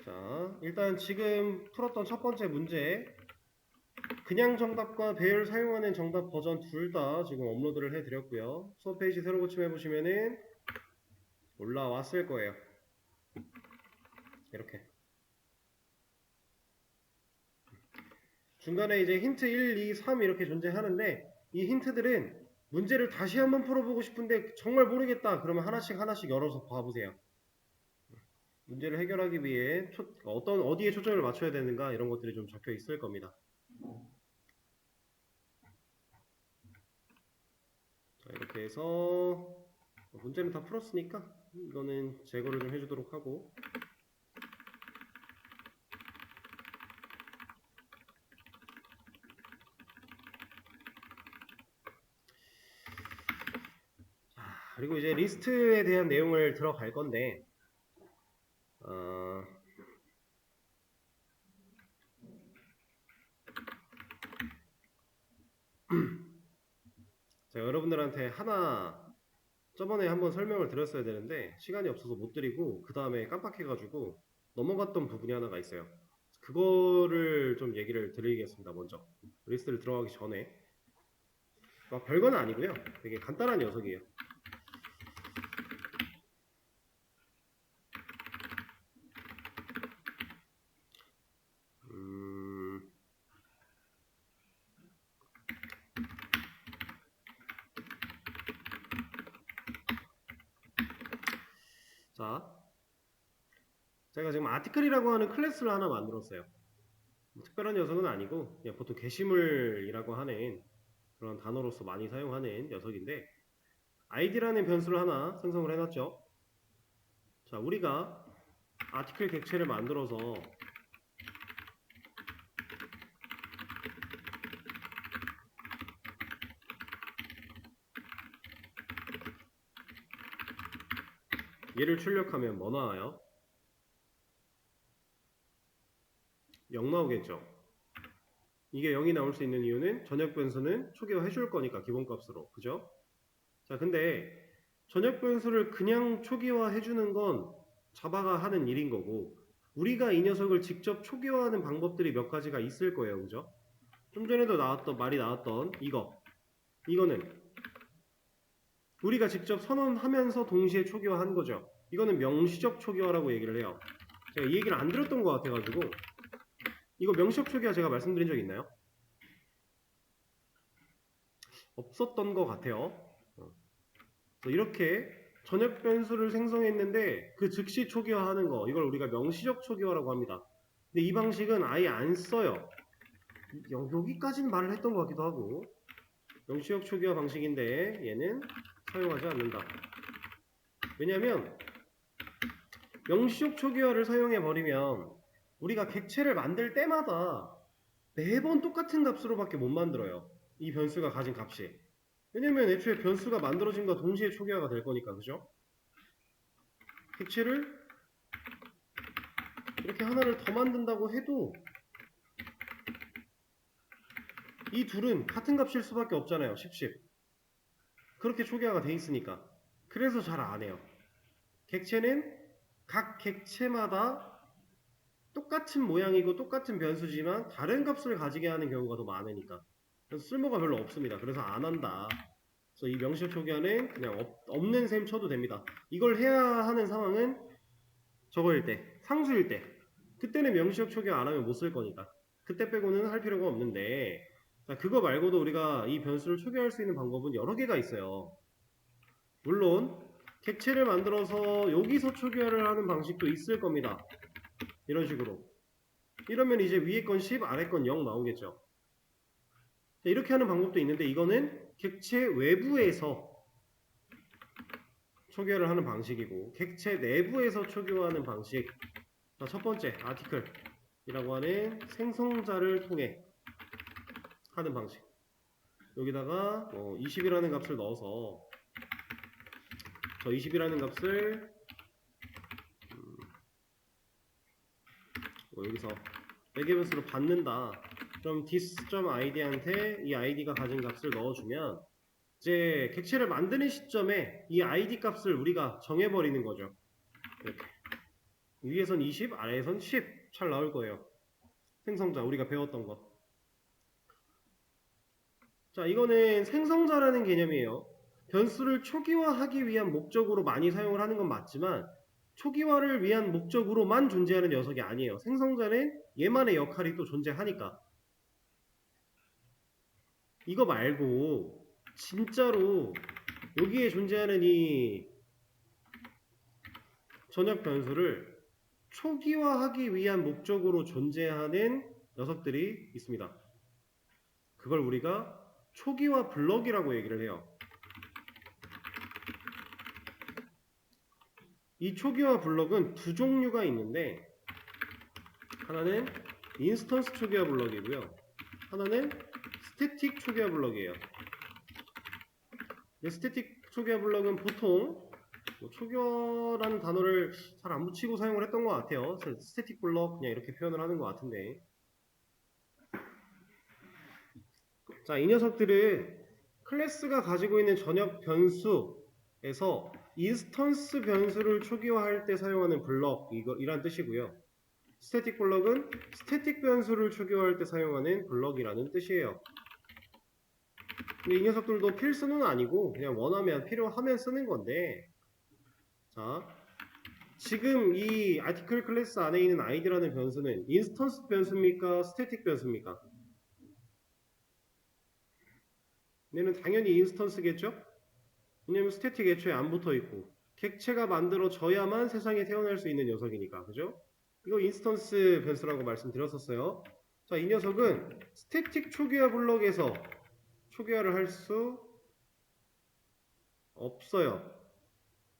자, 일단 지금 풀었던 첫 번째 문제 그냥 정답과 배열 사용하는 정답 버전 둘 다 지금 업로드를 해드렸고요. 수업 페이지 새로 고침해보시면은 올라왔을 거예요. 이렇게 중간에 이제 힌트 1, 2, 3 이렇게 존재하는데 이 힌트들은 문제를 다시 한번 풀어보고 싶은데 정말 모르겠다 그러면 하나씩 열어서 봐보세요. 문제를 해결하기 위해 어디에 초점을 맞춰야 되는가 이런 것들이 좀 적혀 있을 겁니다. 자, 이렇게 해서 문제는 다 풀었으니까 이거는 제거를 좀 해주도록 하고 그리고 이제 리스트에 대한 내용을 들어갈 건데 제가 여러분들한테 저번에 한번 설명을 드렸어야 되는데 시간이 없어서 못 드리고 그 다음에 깜빡해가지고 넘어갔던 부분이 하나가 있어요. 그거를 좀 얘기를 드리겠습니다. 먼저 리스트를 들어가기 전에 별건 아니고요. 되게 간단한 녀석이에요. 자, 제가 지금 아티클이라고 하는 클래스를 하나 만들었어요. 특별한 녀석은 아니고 그냥 보통 게시물이라고 하는 그런 단어로서 많이 사용하는 녀석인데 id라는 변수를 하나 생성을 해놨죠. 자, 우리가 아티클 객체를 만들어서 얘를 출력하면 뭐 나와요? 0 나오겠죠. 이게 0이 나올 수 있는 이유는 전역 변수는 초기화 해줄 거니까 기본값으로. 그죠? 자, 근데 전역 변수를 그냥 초기화 해주는 건 자바가 하는 일인 거고 우리가 이 녀석을 직접 초기화하는 방법들이 몇 가지가 있을 거예요. 그죠? 좀 전에도 말이 나왔던 이거는 우리가 직접 선언하면서 동시에 초기화한 거죠. 이거는 명시적 초기화라고 얘기를 해요. 제가 이 얘기를 안 들었던 것 같아가지고 이거 명시적 초기화 제가 말씀드린 적 있나요? 없었던 것 같아요. 이렇게 전역 변수를 생성했는데 그 즉시 초기화하는 거 이걸 우리가 명시적 초기화라고 합니다. 근데 이 방식은 아예 안 써요. 여기까지는 말을 했던 것 같기도 하고 명시적 초기화 방식인데 얘는 사용하지 않는다. 왜냐하면 명시적 초기화를 사용해버리면 우리가 객체를 만들 때마다 매번 똑같은 값으로밖에 못 만들어요. 이 변수가 가진 값이. 왜냐면 애초에 변수가 만들어진과 동시에 초기화가 될 거니까. 그죠? 객체를 이렇게 하나를 더 만든다고 해도 이 둘은 같은 값일 수밖에 없잖아요. 10. 그렇게 초기화가 돼 있으니까. 그래서 잘 안 해요. 객체는 각 객체마다 똑같은 모양이고 똑같은 변수지만 다른 값을 가지게 하는 경우가 더 많으니까. 그래서 쓸모가 별로 없습니다. 그래서 안 한다. 그래서 이 명시적 초기화는 그냥 없는 셈 쳐도 됩니다. 이걸 해야 하는 상황은 저거일 때, 상수일 때. 그때는 명시적 초기화 안 하면 못 쓸 거니까. 그때 빼고는 할 필요가 없는데 자, 그거 말고도 우리가 이 변수를 초기화할 수 있는 방법은 여러 개가 있어요. 물론 객체를 만들어서 여기서 초기화를 하는 방식도 있을 겁니다. 이런 식으로. 이러면 이제 위에 건 10, 아래 건 0 나오겠죠. 자, 이렇게 하는 방법도 있는데 이거는 객체 외부에서 초기화를 하는 방식이고 객체 내부에서 초기화하는 방식. 자, 첫 번째 아티클이라고 하는 생성자를 통해 하는 방식. 여기다가 20이라는 값을 넣어서 저 20이라는 값을 여기서 매개 변수로 받는다. 그럼 this.id한테 이 id가 가진 값을 넣어주면 이제 객체를 만드는 시점에 이 id 값을 우리가 정해버리는 거죠. 이렇게. 위에선 20, 아래에선 10 잘 나올 거예요. 생성자 우리가 배웠던 거. 자, 이거는 생성자라는 개념이에요. 변수를 초기화하기 위한 목적으로 많이 사용을 하는 건 맞지만 초기화를 위한 목적으로만 존재하는 녀석이 아니에요. 생성자는 얘만의 역할이 또 존재하니까. 이거 말고 진짜로 여기에 존재하는 이 전역 변수를 초기화하기 위한 목적으로 존재하는 녀석들이 있습니다. 그걸 우리가 초기화 블럭이라고 얘기를 해요. 이 초기화 블럭은 두 종류가 있는데 하나는 인스턴스 초기화 블럭이고요. 하나는 스태틱 초기화 블럭이에요. 스태틱 초기화 블럭은 보통 초기화라는 단어를 잘 안 붙이고 사용을 했던 것 같아요. 스태틱 블럭 그냥 이렇게 표현을 하는 것 같은데. 자, 이 녀석들은 클래스가 가지고 있는 전역 변수에서 인스턴스 변수를 초기화할 때 사용하는 블럭 이란 뜻이고요. 스태틱 블럭은 스태틱 변수를 초기화할 때 사용하는 블럭이라는 뜻이에요. 근데 이 녀석들도 필수는 아니고 그냥 원하면 필요하면 쓰는 건데 자 지금 이 아티클 클래스 안에 있는 id라는 변수는 인스턴스 변수입니까? 스태틱 변수입니까? 얘는 당연히 인스턴스겠죠? 왜냐면 스태틱 애초에 안 붙어 있고 객체가 만들어져야만 세상에 태어날 수 있는 녀석이니까 그죠? 이거 인스턴스 변수라고 말씀드렸었어요. 자, 이 녀석은 스태틱 초기화 블럭에서 초기화를 할 수 없어요.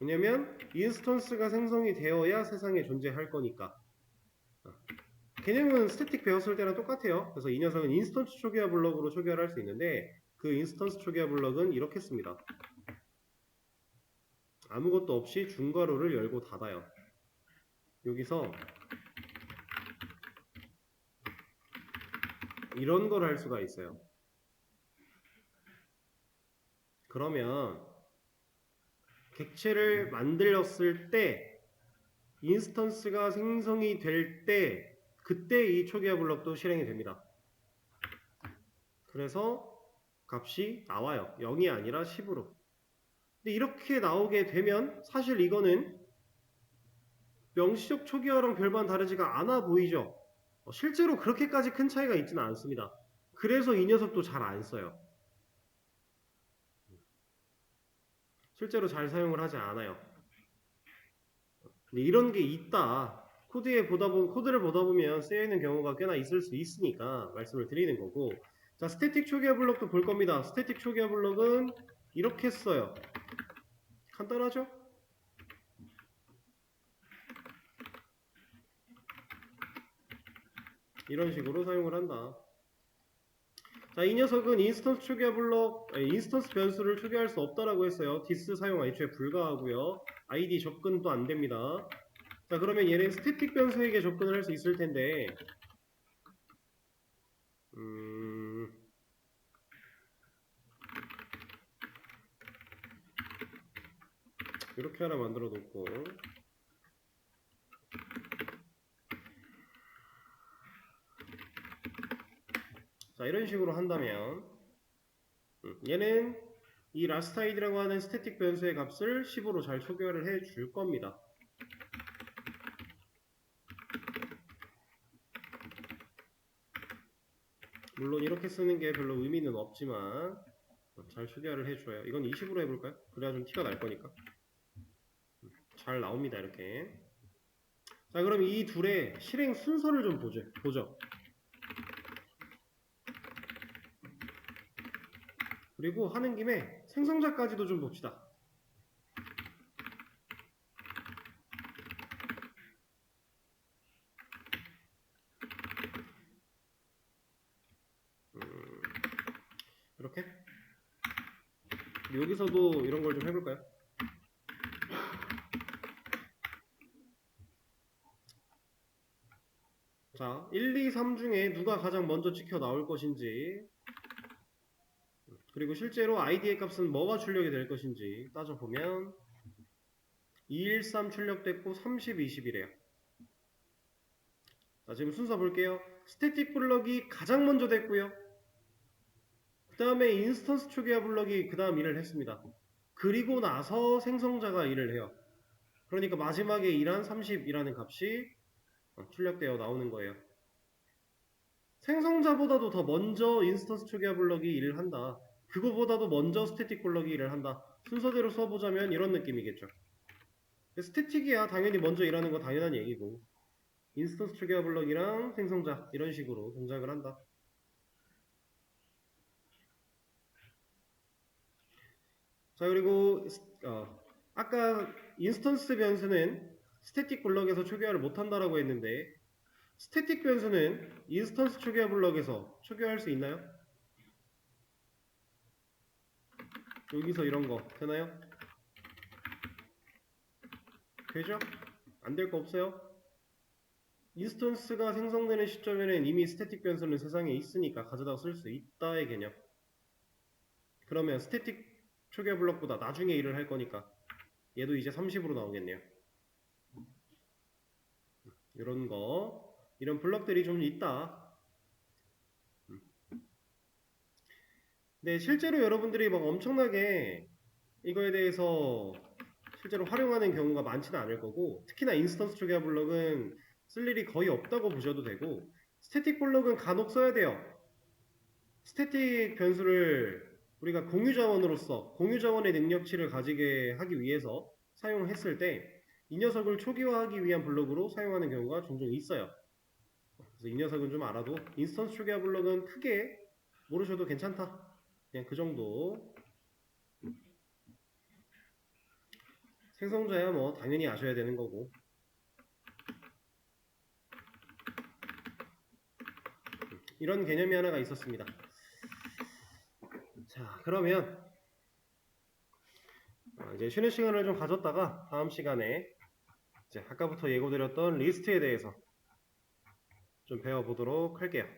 왜냐면 인스턴스가 생성이 되어야 세상에 존재할 거니까. 개념은 스태틱 배웠을 때랑 똑같아요. 그래서 이 녀석은 인스턴스 초기화 블럭으로 초기화를 할 수 있는데 그 인스턴스 초기화 블럭은 이렇게 씁니다. 아무것도 없이 중괄호를 열고 닫아요. 여기서 이런 걸 할 수가 있어요. 그러면 객체를 만들었을 때 인스턴스가 생성이 될 때 그때 이 초기화 블럭도 실행이 됩니다. 그래서 값이 나와요. 0이 아니라 10으로. 근데 이렇게 나오게 되면 사실 이거는 명시적 초기화랑 별반 다르지가 않아 보이죠. 실제로 그렇게까지 큰 차이가 있지는 않습니다. 그래서 이 녀석도 잘 안 써요. 실제로 잘 사용을 하지 않아요. 근데 이런 게 있다. 코드를 보다 보면 쓰여있는 경우가 꽤나 있을 수 있으니까 말씀을 드리는 거고. 자, 스태틱 초기화 블럭도 볼 겁니다. 스태틱 초기화 블럭은 이렇게 써요. 간단하죠? 이런 식으로 사용을 한다. 자, 이 녀석은 인스턴스 초기화 블럭, 인스턴스 변수를 초기화할 수 없다라고 했어요. 디스 사용 애초에 불가하고요. id 접근도 안 됩니다. 자, 그러면 얘는 스태틱 변수에게 접근을 할 수 있을 텐데, 이렇게 하나 만들어 놓고, 자, 이런 식으로 한다면, 얘는 이 lastId라고 하는 스태틱 변수의 값을 10으로 잘 초기화를 해 줄 겁니다. 물론 이렇게 쓰는 게 별로 의미는 없지만 잘 초기화를 해줘요. 이건 20으로 해볼까요? 그래야 좀 티가 날 거니까. 잘 나옵니다, 이렇게. 자, 그럼 이 둘의 실행 순서를 좀 보죠. 그리고 하는 김에 생성자까지도 좀 봅시다. 이렇게. 여기서도 이런 걸 좀 해볼까요? 자, 1, 2, 3 중에 누가 가장 먼저 찍혀 나올 것인지, 그리고 실제로 id의 값은 뭐가 출력이 될 것인지 따져보면 213 출력됐고 30, 20이래요. 자, 지금 순서 볼게요. 스태틱 블럭이 가장 먼저 됐고요. 그 다음에 인스턴스 초기화 블럭이 그 다음 일을 했습니다. 그리고 나서 생성자가 일을 해요. 그러니까 마지막에 일한 30이라는 값이 출력되어 나오는 거예요. 생성자보다도 더 먼저 인스턴스 초기화 블럭이 일을 한다. 그거보다도 먼저 스태틱 블럭이 일을 한다. 순서대로 써보자면 이런 느낌이겠죠. 스태틱이야 당연히 먼저 일하는 거 당연한 얘기고, 인스턴스 초기화 블럭이랑 생성자 이런 식으로 동작을 한다. 자, 그리고 아까 인스턴스 변수는 스태틱 블럭에서 초기화를 못한다라고 했는데, 스태틱 변수는 인스턴스 초기화 블럭에서 초기화할 수 있나요? 여기서 이런 거 되나요? 되죠? 안 될 거 없어요? 인스턴스가 생성되는 시점에는 이미 스태틱 변수는 세상에 있으니까 가져다 쓸 수 있다의 개념. 그러면 스태틱 초기화 블럭보다 나중에 일을 할 거니까 얘도 이제 30으로 나오겠네요. 이런 거, 이런 블럭들이 좀 있다. 근데 실제로 여러분들이 막 엄청나게 이거에 대해서 실제로 활용하는 경우가 많지는 않을 거고, 특히나 인스턴스 초기화 블럭은 쓸 일이 거의 없다고 보셔도 되고, 스태틱 블럭은 간혹 써야 돼요. 스태틱 변수를 우리가 공유 자원으로서 공유 자원의 능력치를 가지게 하기 위해서 사용했을 때 이 녀석을 초기화하기 위한 블럭으로 사용하는 경우가 종종 있어요. 그래서 이 녀석은 좀 알아도 인스턴스 초기화 블럭은 크게 모르셔도 괜찮다. 그냥 그 정도. 생성자야 뭐 당연히 아셔야 되는 거고. 이런 개념이 하나가 있었습니다. 자, 그러면 이제 쉬는 시간을 좀 가졌다가 다음 시간에 이제 아까부터 예고드렸던 리스트에 대해서 좀 배워보도록 할게요.